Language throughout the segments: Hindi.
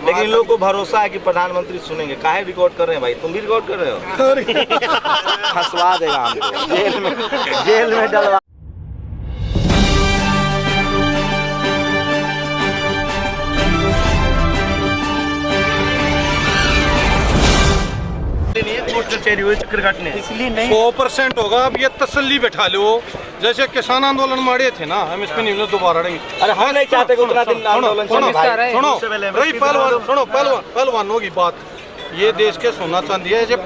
लेकिन इन लोग को भरोसा है कि प्रधानमंत्री सुनेंगे। काहे रिकॉर्ड कर रहे हैं भाई? तुम भी रिकॉर्ड कर रहे हो? फंसवा देगा हमको, जेल में डलवा। इसलिए नहीं 100% होगा। अब ये तसल्ली बैठा लो, जैसे किसान आंदोलन मारे थे ना, हम इस पे नहीं दोबारा रहेंगे। अरे हम नहीं चाहते कि उतना दिन आंदोलन चले भाई। सुनो रही पहलवान, सुनो पहलवानों की बात, ये देश के सोना चांदी है। जब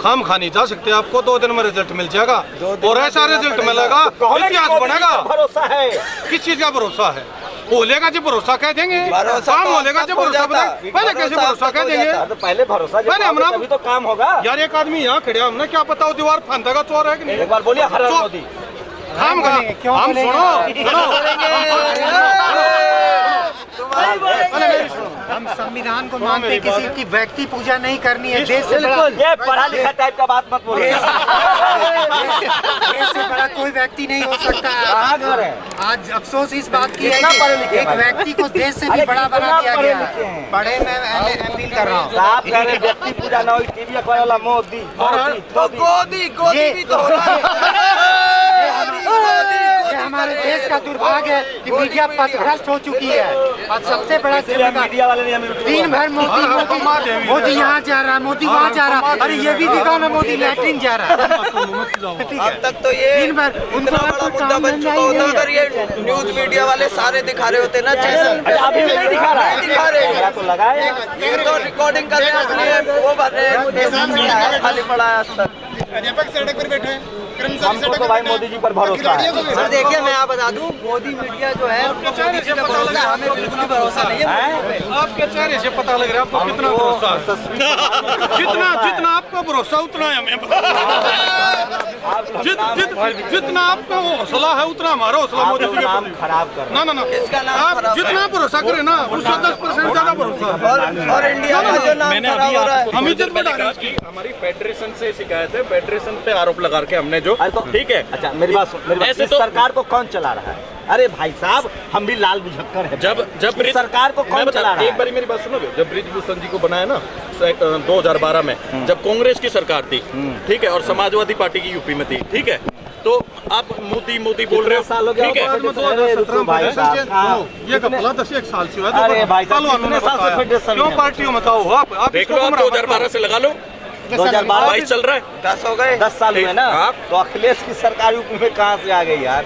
खाम खा नहीं जा सकते, आपको 2 दिन में रिजल्ट मिल जाएगा और ऐसा रिजल्ट मिलेगा इतिहास बनेगा। भरोसा है? किस चीज का भरोसा है? बोलेगा जब भरोसा कह देंगे, काम बोलेगा जब भरोसा पहले कैसे भरोसा कह देंगे? तो पहले भरोसा पहले हम तभी तो काम होगा यार। एक आदमी यहाँ खड़े, हमने क्या पता वो दीवार फांदेगा चोर है कि नहीं? एक बार बोलिए हर मोदी हम हम संविधान को मानते, किसी की व्यक्ति पूजा नहीं करनी है। देश से बड़ा, ये पढ़ा लिखा टाइप का बात मत बोलिए। देश से बड़ा कोई व्यक्ति नहीं हो सकता। आज अफसोस इस बात की है कि एक व्यक्ति को देश से भी बड़ा बना दिया गया है। पढ़े मैं अपील कर रहा हूँ। आप कह रहे व्यक्ति पूजा ना हो, टीवी अखबार वाला मोदी गोदी भी तो हमारे देश का दुर्भाग्य है कि मीडिया पथभ्रष्ट हो चुकी है। और सबसे बड़ा मीडिया वाले नहीं हमें दिन भर मोदी यहाँ जा रहा, मोदी वहाँ जा रहा। अरे ये भी दिखाओ ना, मोदी लैट्रिन जा रहा है। अब तक तो ये दिन भर इतना बड़ा मुद्दा बन चुका होता अगर ये न्यूज मीडिया वाले सारे दिखा रहे होते ना। अभी नहीं दिखा रहा है, दिखा रहे तो लगाए ये तो रिकॉर्डिंग कर रहे हैं, वो बने खाली पड़ा है आज तक। अध्यापक सड़क पर बैठे हैं, हमको तो भाई मोदी जी पर भरोसा है। सर देखिए, मैं आप बता दूं, मोदी मीडिया जो है मोदी जी का भरोसा है, हमें बिल्कुल भी भरोसा नहीं है। आपके चेहरे से पता लग रहा है आपको कितना भरोसा है। जितना आपका भरोसा उतना है हमें। जितना आपका हौसला है उतना हमारा हौसला मोदी जी नाम खराब कर ना। आप जितना भरोसा करें ना, उससे 10% ज्यादा भरोसा है। और इंडिया का जो नाम खराब हो रहा है, हम इज्जत बढ़ा रहे हैं। हमारी फेडरेशन से शिकायत है, फेडरेशन पे आरोप लगा के हमने जो ठीक है। अच्छा मेरी बात ऐसे इस तो सरकार को कौन चला रहा है? अरे भाई साहब, हम भी लाल बुझक्कर है। जब इस सरकार को कौन चला रहा है? एक बारी मेरी बात सुनोगे, जब ब्रिजभूषण जी को बनाया ना 2012 में, जब कांग्रेस की सरकार थी, ठीक है, और समाजवादी पार्टी की यूपी में थी, ठीक है, तो आप मोदी बोल रहे हो, ठीक है। ये कपड़ा 10 साल से हुआ। अरे भाई साहब, क्यों पार्टियों में बताओ? आप देख लो, आप 2012 से लगा लो, 2022 चल रहा है, 10 हो गए, 10 साल हुए ना। तो अखिलेश की सरकार यूपी में कहाँ से आ गई यार?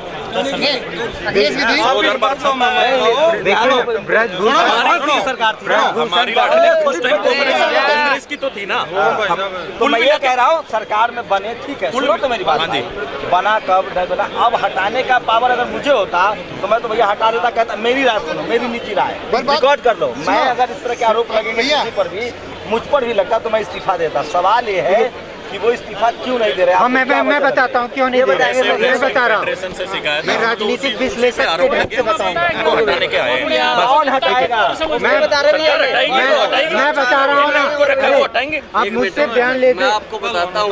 कांग्रेस की तो थी ना। तो मैं ये कह रहा हूँ सरकार में बने, ठीक है, सुनो तो मेरी बात। बना कब नहीं बना, अब हटाने का पावर अगर मुझे होता तो मैं तो भैया हटा देता। कहता मेरी राय सुनो, मेरी निजी राय रिकॉर्ड कर लो। मैं अगर इस तरह के आरोप लगेंगे किसी पर भी, मुझ पर भी लगता तो मैं इस्तीफा देता। सवाल ये है कि वो इस्तीफा क्यों नहीं दे रहे? हाँ, मैं बताता हूँ क्यों नहीं दे रहे। मैं बता रहा हूँ, मैं राजनीतिक विश्लेषक के ढंग से बताऊंगा। कौन हटाएगा? मैं बता रहा हूँ ना, आप मुझसे बयान ले। मैं आपको बताता हूँ,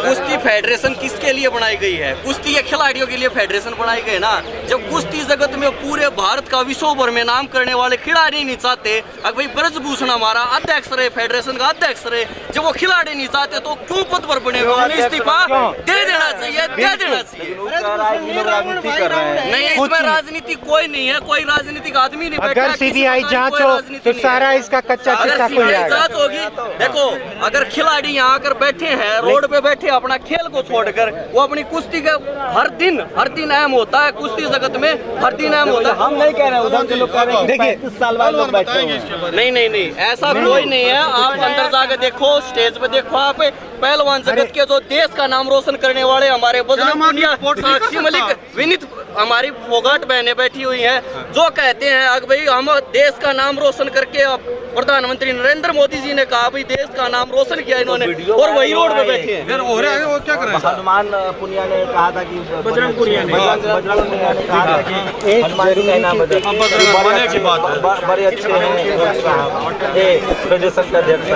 कुश्ती फेडरेशन किसके लिए बनाई गई है? कुश्ती के खिलाड़ियों के लिए फेडरेशन बनाई गई ना। जब कुश्ती जगत में पूरे भारत का विश्व भर में नाम करने वाले खिलाड़ी नहीं चाहते, अगर भाई ब्रजभूषण हमारा अध्यक्ष रहे, फेडरेशन का अध्यक्ष रहे, जब वो खिलाड़ी नहीं चाहते तो क्यों पद पर बने हुए? उन्हें इस्तीफा दे देना चाहिए, दे देना चाहिए। नहीं, इसमें राजनीति कोई नहीं है, कोई राजनीतिक आदमी नहीं बैठा। अगर सीबीआई जांच हो तो सारा इसका कच्चा चिट्ठा खुल जाएगा। जांच होगी, देखो, अगर खिलाड़ी यहाँ आकर बैठे हैं, रोड पे बैठे अपना खेल को छोड़कर, वो अपनी कुश्ती का हर दिन अहम होता है। कुश्ती जगत में हर दिन अहम होता है। हम नहीं कह रहे, उधर के लोग कह रहे हैं 35 साल बाद लोग बैठे हैं। नहीं, ऐसा कोई नहीं है। आप अंदर जाकर देखो, स्टेज पे देखो, आप पहलवान जगत के जो देश का नाम रोशन करने वाले हमारे बजरंग पुनिया, साक्षी मलिक, विनीत, हमारी फोगाट बहनें बैठी हुई हैं, जो कहते हैं अगर भाई हम देश का नाम रोशन करके, प्रधानमंत्री नरेंद्र मोदी जी ने कहा भाई देश का नाम रोशन किया इन्होंने, और वही रोड पे बैठे हैं। वो क्या कर रहे हैं? हनुमान पुनिया ने कहा था कि बजरंग पुनिया ने कहा था कि हनुमान जी का नाम बने की बात है, बड़े अच्छे हैं, फेडरेशन का अध्यक्ष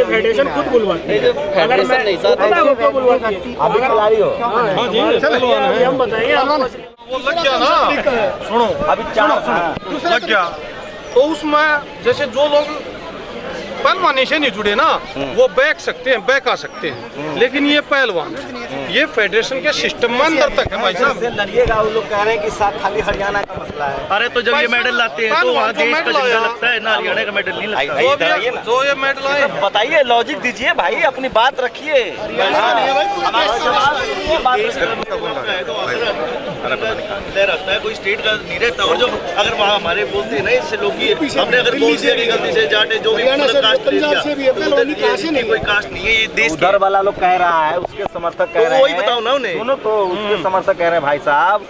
फेडरेशन खुद बुलवाते हैं, फेडरेशन नहीं चाहते। अभी खिलाड़ी हो हाँ जी पहलवान है। हम बताएंगे आपको। वो लग गया ना, सुनो अभी 4 लग गया तो उसमें जैसे जो लोग पहलवानी से नहीं जुड़े ना वो बैक सकते हैं, बैक आ सकते हैं, लेकिन ये पहलवान ये फेडरेशन के सिस्टम में अंदर तक है भाई साहब। से लड़िएगा, वो लोग कह रहे हैं कि साथ खाली हरियाणा का मसला है। अरे तो जब ये मेडल लाते हैं तो वहाँ देश का झंडा लगता है ना, हरियाणा का मेडल नहीं लगता। जो ये मेडल आए बताइए, लॉजिक दीजिए भाई, अपनी बात रखिए। रहता है कोई स्टेट का नहीं रहता, और जो अगर वहाँ हमारे बोलते हैं ना इससे लोग ये हमने अगर बोल दिया कि गलती से जाटे जो भी कास्ट ले लिया, कोई कास्ट नहीं है ये देश की। उधर वाला लोग कह रहा है, उसके समर्थक कह रहे हैं, वही बताओ ना उन्हें। सुनो तो, उसके समर्थक कह रहे हैं भाई साहब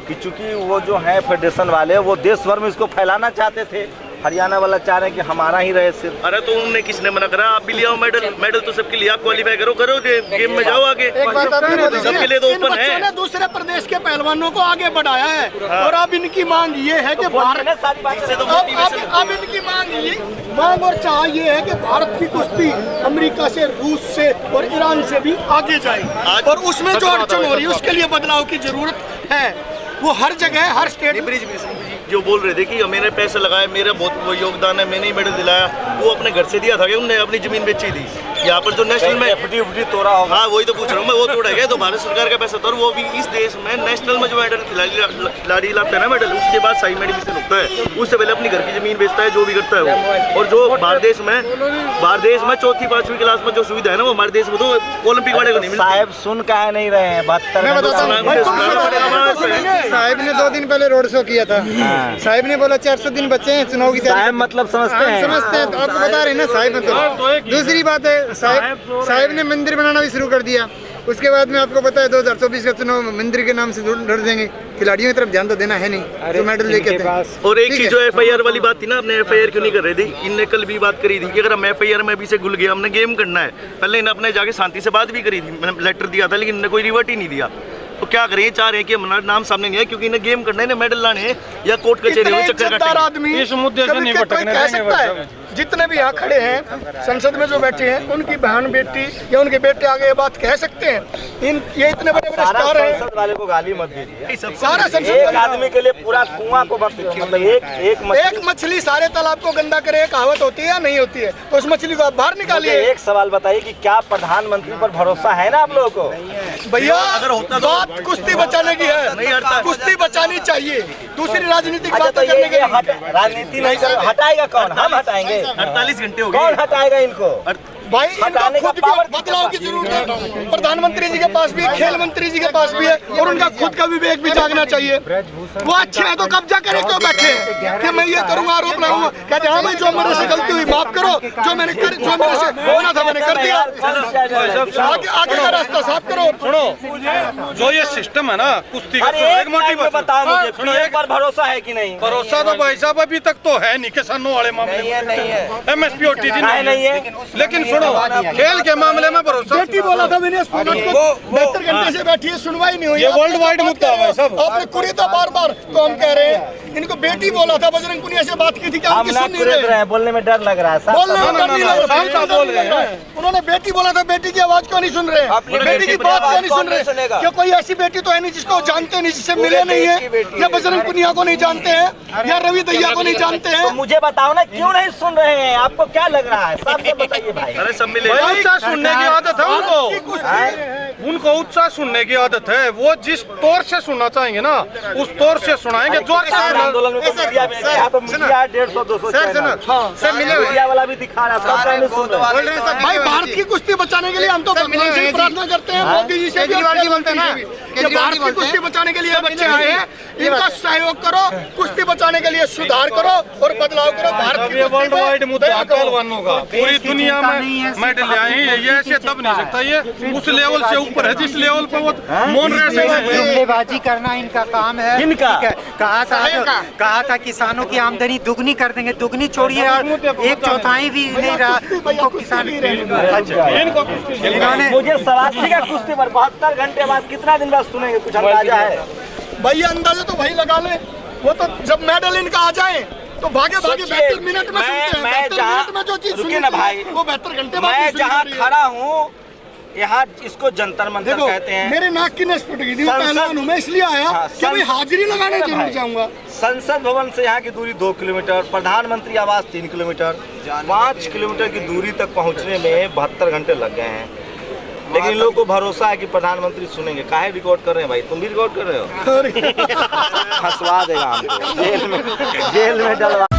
कि चूंकि वो जो है फेडरेशन वाले वो देश भर में इसको फैलाना चाहते थे, हरियाणा वाला चाह रहे हैं कि हमारा ही रहे सिर्फ। अरे तो उनने किसने मना करा? आप भी ले आओ मेडल, मेडल तो सबके लिए, आप क्वालिफाई करो गेम में जाओ आगे, सबके लिए तो ओपन है। दूसरे प्रदेश के पहलवानों को आगे बढ़ाया है और अब इनकी मांग ये है कि भारत अब इनकी मांग और चाह ये है कि भारत की कुश्ती अमेरिका से, रूस से और ईरान से भी आगे जाए, और उसमें जो अड़चन हो रही है उसके लिए बदलाव की जरूरत है। वो हर जगह हर स्टेट जो बोल रहे थे कि मैंने पैसे लगाए, मेरा बहुत वो योगदान है, मैंने ही मेडल दिलाया, वो अपने घर से दिया था कि उनने अपनी जमीन बेची थी। यहाँ पर जो नेशनल में एफडी तोड़ा होगा। हाँ वही तो पूछ रहा हूँ मैं, वो तोड़ा गया तो भारत सरकार का पैसा था, और वो भी इस देश में नेशनल में जो मेडल खिलाड़ी लाता है ना मेडल, उसके बाद साई मेडिसिन होता है, उससे पहले अपनी घर की जमीन बेचता है, जो भी करता है वो। और जो भारत देश में चौथी 5वीं क्लास में जो सुविधा है ना, वो हमारे देश में तो ओलंपिक वाले को नहीं मिलती। साहब सुन कह नहीं रहे हैं, 72 साहिब ने 2 दिन पहले रोड शो किया था। साहिब ने बोला 400 दिन बच्चे हैं चुनाव की साहब मतलब समझते हैं, समझते हैं, तो आपको बता रहे हैं ना साहिब मतलब। दूसरी बात है, साहिब ने मंदिर बनाना भी शुरू कर दिया। उसके बाद में आपको पता है 2024 का चुनाव मंदिर के नाम से लड़ देंगे। खिलाड़ियों की तरफ ध्यान तो देना है नहीं जो मेडल लेके आते हैं। और एक चीज जो FIR वाली बात थी ना, अपने FIR क्यों नहीं कर रहे थे? इनने कल भी बात करी थी कि अगर हम FIR में अभी से घुल गए, हमने गेम करना है, पहले इन्हें अपने जाके शांति से बात भी करी थी, मैंने लेटर दिया था, लेकिन इन्होंने कोई रिवर्ट ही नहीं दिया। तो क्या करें, चाह रहे हैं कि हमारा नाम सामने नहीं है, क्योंकि इन्हें गेम करना है, इन्हें मेडल लाने हैं या कोर्ट कचहरी में चक्कर काटने। आदमी इस मुद्दे से नहीं भटकने देंगे। जितने भी यहाँ खड़े हैं संसद में जो बैठे हैं, उनकी बहन बेटी या उनके बेटे आगे ये बात कह सकते हैं। ये इतने बड़े बड़े स्टार हैं, संसद वाले को गाली मत दीजिए। सारा संसद एक आदमी के लिए पूरा कुआं को मतलब एक मछली सारे तालाब को गंदा करे, कहावत होती है या नहीं होती है? तो उस मछली को आप बाहर निकालिए। एक सवाल बताइए कि क्या प्रधानमंत्री पर भरोसा है ना आप लोगों को? भैया अगर होता तो बात कुश्ती बचाने की है, नहीं हटता, कुश्ती बचानी चाहिए, दूसरी राजनीतिक बात करने के लिए। राजनीति नहीं हटाएगा कौन? हम हटाएंगे। 48 घंटे हो गए, कौन हटाएगा इनको? भाई इनका खुद के बदलाव की जरूरत है। प्रधानमंत्री जी के पास भी है, खेल मंत्री जी के पास भी है, और उनका खुद का विवेक भी जागना चाहिए। वो अच्छे हैं तो कब्जा करे, क्यों बैठे कि मैं ये करूंगा, आरोप लगाऊंगा? कहते हाँ भाई जो मेरे से गलती हुई माफ करो, जो मेरे से होना था मैंने कर दिया, आगे का रास्ता साफ करो। सुनो, जो ये सिस्टम है ना कुश्ती का, एक मोटिव बताओ मुझे, एक बार भरोसा है कि नहीं? भरोसा तो भाई साहब अभी तक तो है नहीं, किसानों वाले मामले में MSP और TG नहीं है, लेकिन सुनो खेल के मामले में भरोसा। बेटी बोला था विनेश फोगाट को 72 घंटे से बैठी है, सुनवाई नहीं हुई। ये वर्ल्ड वाइड मुद्दा है सब। आपने कुरी था बार-बार, तो हम कह रहे हैं इनको बेटी बोला था, बजरंग पुनिया से बात की थी, क्या उनकी सुन नहीं रहे? बोलने में डर लग रहा है, बोलने में डर नहीं लग रहा है। उन्होंने बेटी बोला था, बेटी की आवाज क्यों नहीं सुन रहे? बेटी की बात क्यों नहीं सुन रहे? क्या कोई ऐसी बेटी तो है नहीं जिसको जानते नहीं, जिससे मिले नहीं है, या बजरंग पुनिया को नहीं जानते हैं, या रवि दहिया को नहीं जानते हैं? मुझे बताओ ना, क्यों नहीं सुन रहे हैं? आपको क्या लग रहा है? सबसे बताइए भाई। अरे सब मिले, उत्साह सुनने की आदत है उनको उत्साह सुनने की आदत है। वो जिस तौर से सुनना चाहेंगे ना उस तौर से सुनाएंगे, जोर से आंदोलन में तो मीडिया 150-200 सब मिले हुए मीडिया वाला भी दिखा रहा था। भाई भारत की कुश्ती बचाने के लिए हम तो भगवान से प्रार्थना करते हैं, मोदी जी से भी केजरीवाल जी बोलते हैं ना, कि भारत की कुश्ती बचाने के लिए बच्चे आए हैं, इनका सहयोग करो, कुश्ती बचाने के लिए सुधार करो और बदलाव करो। भारत की वर्ल्ड वाइड मुद्दा है पहलवानों का, पूरी दुनिया में मेडल आए हैं, ये ऐसे दब नहीं सकता, ये उस लेवल से ऊपर है जिस लेवल पर वो मोन रहे हैं। जुमलेबाजी करना इनका काम है। इनका कहा था किसानों की आमदनी दुगनी कर देंगे, दुगनी छोड़िए और 1/4 भी नहीं रहा उनको किसान। मुझे सवाल का कुश्ती पर 72 घंटे बाद कितना दिन बाद सुनेंगे, कुछ अंदाजा है? भैया अंदाजा तो भाई लगा ले, वो तो जब मेडल इनका आ जाए तो भागे 72 मिनट में सुनते हैं। 72 मिनट में जो चीज सुनी ना भाई, वो 72 घंटे मैं जहाँ खड़ा हूँ यहाँ इसको जंतर मंतर देखो कहते हैं। मेरे नाक की नस फट गई थी, मैं संसद- पहलवान हूँ, मैं इसलिए आया हाँ, कि भाई हाजिरी लगाने जरूर भाई, जाऊंगा। संसद भवन से यहाँ की दूरी 2 किलोमीटर, प्रधानमंत्री आवास 3 किलोमीटर, 5 किलोमीटर की दूरी तक पहुँचने में 72 घंटे लग गए हैं। लेकिन इन लोगों को भरोसा है कि प्रधानमंत्री सुनेंगे। काहे रिकॉर्ड कर रहे हैं भाई, तुम भी रिकॉर्ड कर रहे हो? हंसवा देगा हमको, जेल में डलवा